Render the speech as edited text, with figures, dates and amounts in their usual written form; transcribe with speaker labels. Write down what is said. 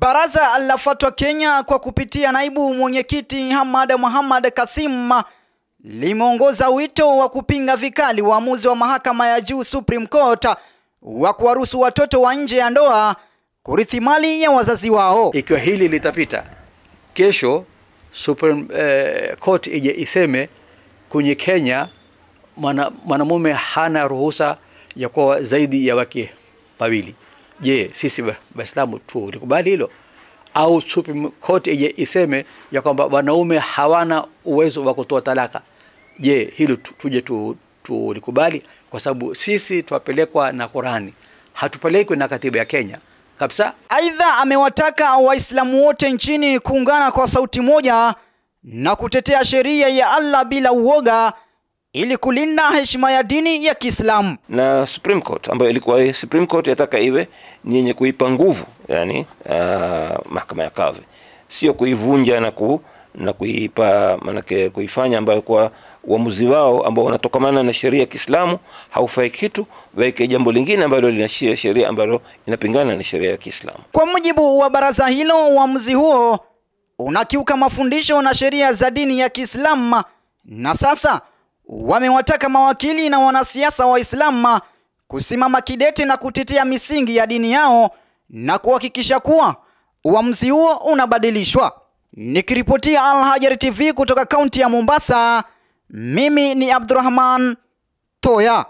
Speaker 1: Baraza la Fatwa Kenya kwa kupitia naibu mwenyekiti Hamad Muhammad Kasim limeongoza wito wa kupinga vikali uamuzi wa mahakama ya juu Supreme Court wa kuwaruhusu watoto wa nje ya ndoa kurithi mali ya wazazi wao.
Speaker 2: Ikiwa hili litapita, kesho Supreme Court ije iseme kwenye Kenya mwanamume hana ruhusa ya kuwa zaidi ya wake wawili. Je, sisi Waislamu tulikubali hilo? Au Supreme Court ije iseme ya kwamba wanaume hawana uwezo wa kutoa talaka? Je, hilo tuje tulikubali? Kwa sababu sisi tuwapelekwa na Qur'ani, hatupelekwi na katiba ya Kenya kabisa.
Speaker 1: Aidha, amewataka Waislamu wote nchini kuungana kwa sauti moja na kutetea sheria ya Allah bila uoga ili kulinda heshima ya dini ya Kiislamu.
Speaker 3: Na Supreme Court ambayo ilikuwa Supreme Court yataka iwe ni yenye kuipa nguvu, yani mahakama ya kadhi, sio kuivunja na kuipa, manake kuifanya ambayo kwa uamuzi wao ambao unatokamana na sheria ya Kiislamu haufai kitu, weke jambo lingine ambalo linashia sheria ambalo inapingana na sheria ya Kiislamu.
Speaker 1: Kwa mujibu wa baraza hilo, uamuzi huo unakiuka mafundisho na sheria za dini ya Kiislamu, na sasa wamewataka mawakili na wanasiasa wa Islam kusimama kidete na kutetea misingi ya dini yao na kuhakikisha kuwa uamuzi huo unabadilishwa. Nikiripotia Al Hajar TV kutoka kaunti ya Mombasa, mimi ni Abdurrahman Toya.